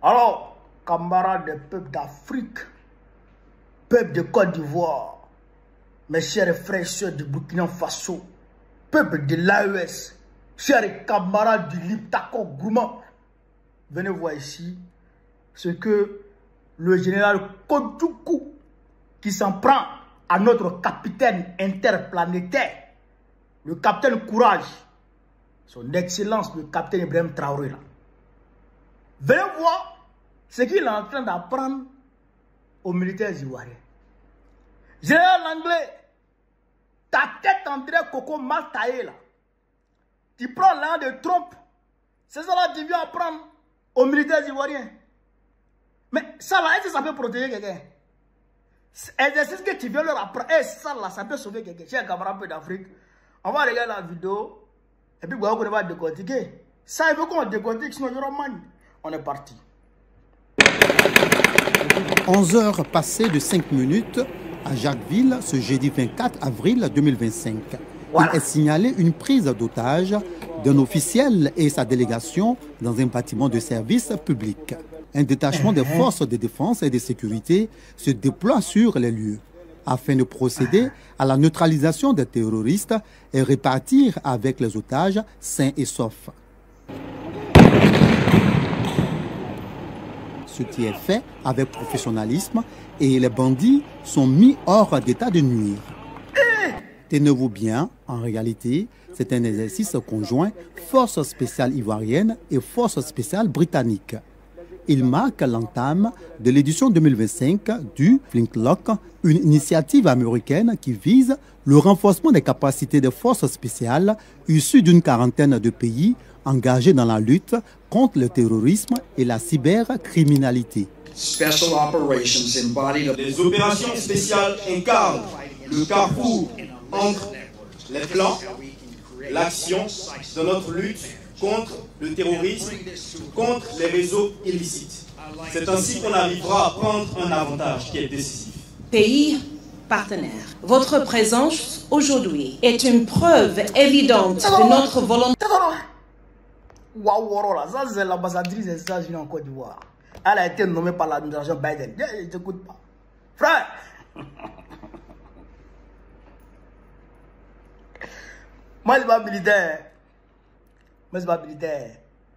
Alors, camarades des peuples d'Afrique, peuple de Côte d'Ivoire, mes chers frères et sœurs du Burkina Faso, peuple de l'AES, chers camarades du Liptako Gourmand, venez voir ici ce que le général Kodjoukou, qui s'en prend à notre capitaine interplanétaire, le capitaine Courage, son excellence, le capitaine Ibrahim Traoré, là. Venez voir ce qu'il est en train d'apprendre aux militaires ivoiriens. Général anglais, ta tête en dirait coco mal taillée là. Tu prends l'un de Trump. C'est ça là que tu viens apprendre aux militaires ivoiriens. Mais ça là, est-ce que ça peut protéger quelqu'un? C'est ce que tu viens leur apprendre. Et ça là, ça peut sauver quelqu'un. J'ai un camarade d'Afrique. On va regarder la vidéo. Et puis on va décortiquer. Ça, il veut qu'on décortique, sinon il y aura mal. On est parti. 11 heures passées de 5 minutes à Jacquesville ce jeudi 24 avril 2025. Voilà. Il est signalé une prise d'otage d'un officiel et sa délégation dans un bâtiment de service public. Un détachement des forces de défense et de sécurité se déploie sur les lieux afin de procéder à la neutralisation des terroristes et repartir avec les otages sains et saufs. Ce qui est fait avec professionnalisme et les bandits sont mis hors d'état de nuire. Tenez-vous bien, en réalité, c'est un exercice conjoint force spéciale ivoirienne et force spéciale britannique. Il marque l'entame de l'édition 2025 du Flintlock, une initiative américaine qui vise le renforcement des capacités des forces spéciales issues d'une quarantaine de pays engagés dans la lutte contre le terrorisme et la cybercriminalité. Les opérations spéciales incarnent le carrefour entre les plans, l'action de notre lutte contre le terrorisme, contre les réseaux illicites. C'est ainsi qu'on arrivera à prendre un avantage qui est décisif. Pays partenaires, votre présence aujourd'hui est une preuve évidente de notre volonté. Waouh, ça c'est l'ambassadrice des États-Unis en Côte d'Ivoire. Elle a été nommée par l'administration Biden. Je t'écoute pas. Frère, moi je suis pas militaire. Moi je suis pas militaire.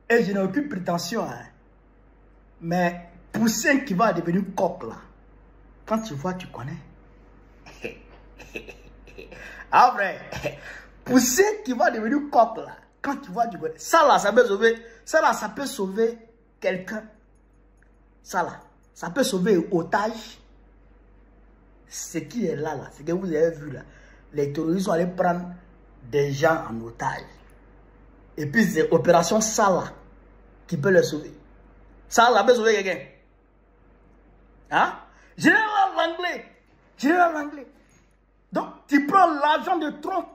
Et je n'ai aucune prétention. Hein. Mais Poussin qui va devenir coq là, quand tu vois, tu connais. Après, Poussin qui va devenir coq là, quand tu vois, tu connais. Ça là, ça peut sauver. Ça là, ça peut sauver quelqu'un. Ça là, ça peut sauver un otage. Ce qui est là, ce que vous avez vu là. Les terroristes sont allés prendre des gens en otage. Et puis c'est l'opération ça là qui peut les sauver. Ça là peut sauver quelqu'un. Hein? Général anglais. Général anglais. Donc tu prends l'argent de Trump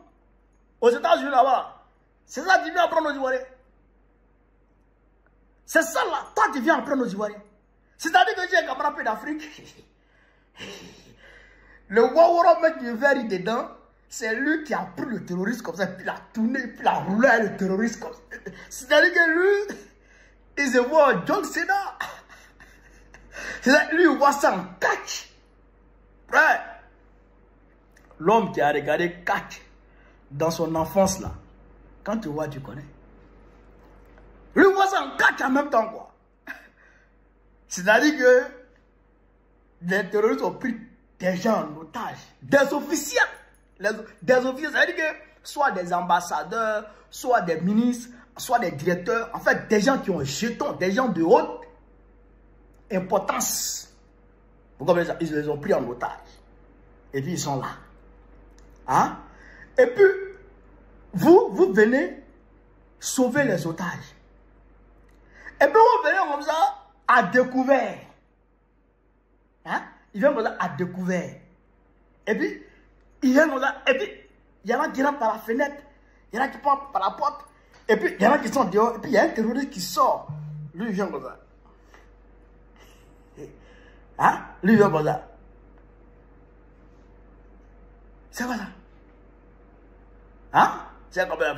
aux États-Unis là-bas. C'est ça que tu viens apprendre aux Ivoiriens. C'est ça là, toi tu viens apprendre aux Ivoiriens. C'est-à-dire que j'ai un camarade d'Afrique. Le Wawara met du verre dedans. C'est lui qui a pris le terroriste comme ça, puis il a tourné, puis il a roulé le terroriste comme ça. C'est-à-dire que lui, il se voit John Cena. C'est-à-dire lui, il voit ça en catch. Ouais. L'homme qui a regardé catch dans son enfance là, quand tu vois, tu connais. Lui, il voit ça en catch en même temps, quoi. C'est-à-dire que les terroristes ont pris des gens en otage, des officiels. Des officiers, ça veut dire que soit des ambassadeurs, soit des ministres, soit des directeurs, en fait des gens qui ont un jeton, des gens de haute importance. Vous comprenez ça? Ils les ont pris en otage. Et puis ils sont là. Hein? Et puis, vous venez sauver les otages. Et puis vous venez comme ça à découvert. Hein? Ils viennent comme ça à découvert. Et puis, il vient comme ça, et puis il y en a qui rentrent par la fenêtre, il y en a qui partent par la porte, et puis il y en a qui sont dehors, et puis il y a un terroriste qui sort. Lui, il vient comme ça. Hein? Lui, il vient comme ça. C'est quoi ça? Hein? C'est comme ça.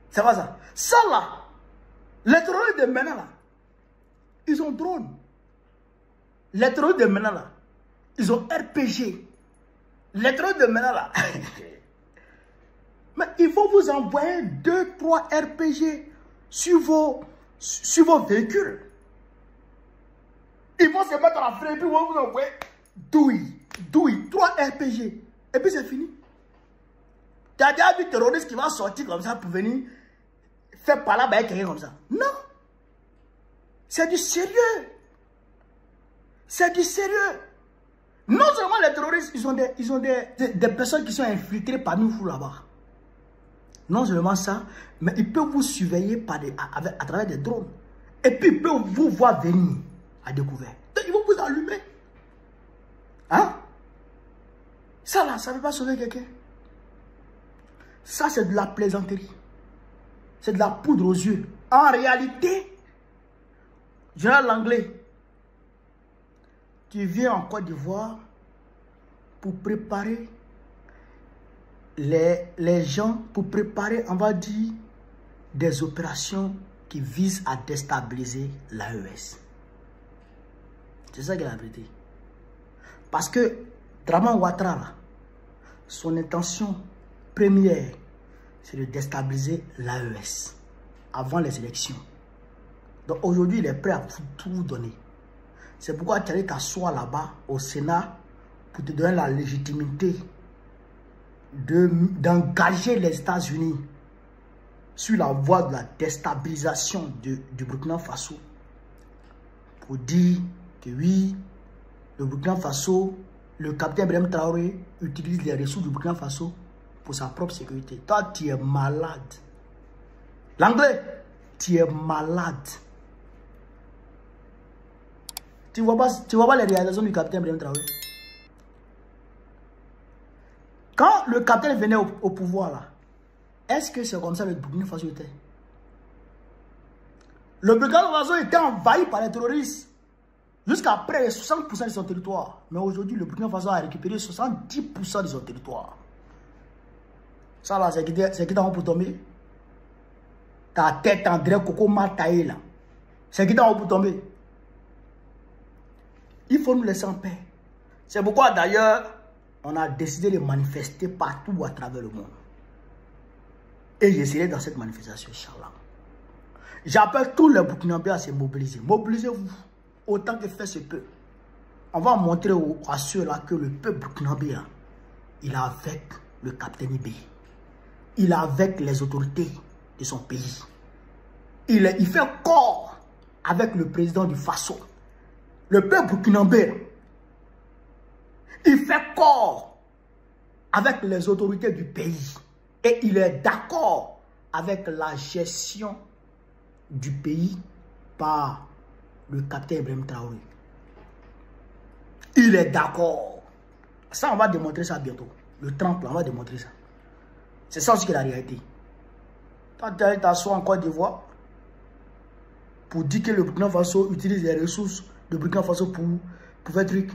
C'est quoi ça? Ça là, les terroristes de maintenant là, Ils ont drone. Les terroristes de maintenant là, ils ont RPG. Les terroristes de maintenant là, mais ils vont vous envoyer 2-3 RPG sur vos véhicules. Ils vont se mettre à la freine et puis ils vont vous envoyer douille, 3 RPG. Et puis c'est fini. Tu as déjà vu un terroriste qui va sortir comme ça pour venir faire parler avec quelqu'un comme ça? Non. C'est du sérieux. C'est du sérieux. Non seulement les terroristes, ils ont des personnes qui sont infiltrées parmi vous là-bas. Non seulement ça, mais ils peuvent vous surveiller à travers des drones. Et puis ils peuvent vous voir venir à découvert. Donc ils vont vous allumer. Hein? Ça là, ça ne peut pas sauver quelqu'un. Ça c'est de la plaisanterie. C'est de la poudre aux yeux. En réalité, général Langlais, tu viens en Côte d'Ivoire pour préparer les gens, pour préparer, on va dire, des opérations qui visent à déstabiliser l'AES. C'est ça qui est la vérité. Parce que Dramane Ouattara, son intention première, c'est de déstabiliser l'AES avant les élections. Donc aujourd'hui, il est prêt à tout vous donner. C'est pourquoi tu allais t'asseoir là-bas au Sénat pour te donner la légitimité d'engager les États-Unis sur la voie de la déstabilisation du Burkina Faso. Pour dire que oui, le Burkina Faso, le capitaine Ibrahim Traoré utilise les ressources du Burkina Faso pour sa propre sécurité. Toi, tu es malade. L'anglais, tu es malade. Tu vois pas les réalisations du capitaine Ibrahim Traoré. Quand le capitaine venait au pouvoir là, est-ce que c'est comme ça que le Burkina Faso était? Le Burkina Faso était envahi par les terroristes jusqu'à près de 60% de son territoire. Mais aujourd'hui, le Burkina Faso a récupéré 70% de son territoire. Ça là, c'est qui t'en pour tomber? Ta tête en dirait Coco Mataï là. C'est qui t'en pour tomber? Il faut nous laisser en paix. C'est pourquoi d'ailleurs, on a décidé de manifester partout à travers le monde. Et j'essaierai dans cette manifestation, Inch'Allah. J'appelle tous les Burkinabés à se mobiliser. Mobilisez-vous autant que faire se peut. On va montrer à ceux-là que le peuple burkinabé, il est avec le capitaine Ibé. Il est avec les autorités de son pays. Il fait corps avec le président du Faso. Le peuple burkinabé, il fait corps avec les autorités du pays. Et il est d'accord avec la gestion du pays par le capitaine Ibrahim Traoré. Il est d'accord. Ça, on va démontrer ça bientôt. Le 30, on va démontrer ça. C'est ça aussi qui est la réalité. Quand tu t'assois en Côte d'Ivoire pour dire que le Burkina Faso utilise les ressources de Burkina Faso pour faire truc.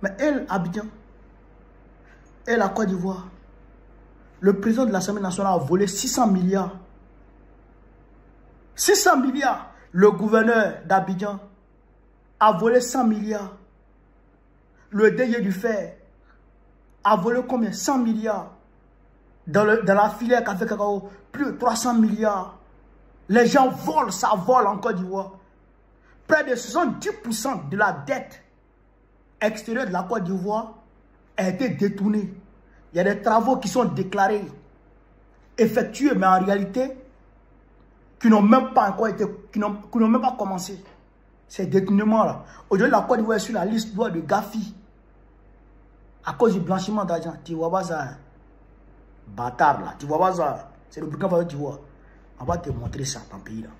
Mais elle, Abidjan, elle, la Côte d'Ivoire, le président de l'Assemblée nationale a volé 600 milliards. 600 milliards. Le gouverneur d'Abidjan a volé 100 milliards. Le DG du Fer a volé combien? 100 milliards. Dans la filière café cacao, plus de 300 milliards. Les gens volent, ça vole en Côte d'Ivoire. Près de 70% de la dette extérieure de la Côte d'Ivoire a été détournée. Il y a des travaux qui sont déclarés, effectués, mais en réalité, qui n'ont même pas encore été, qui n'ont même pas commencé. Ces détournements-là. Aujourd'hui, la Côte d'Ivoire est sur la liste de Gafi. À cause du blanchiment d'argent. Tu vois pas ça? Bâtard là. Tu vois pas ça? C'est le Burkina Faso que tu vois. On va te montrer ça dans le pays là.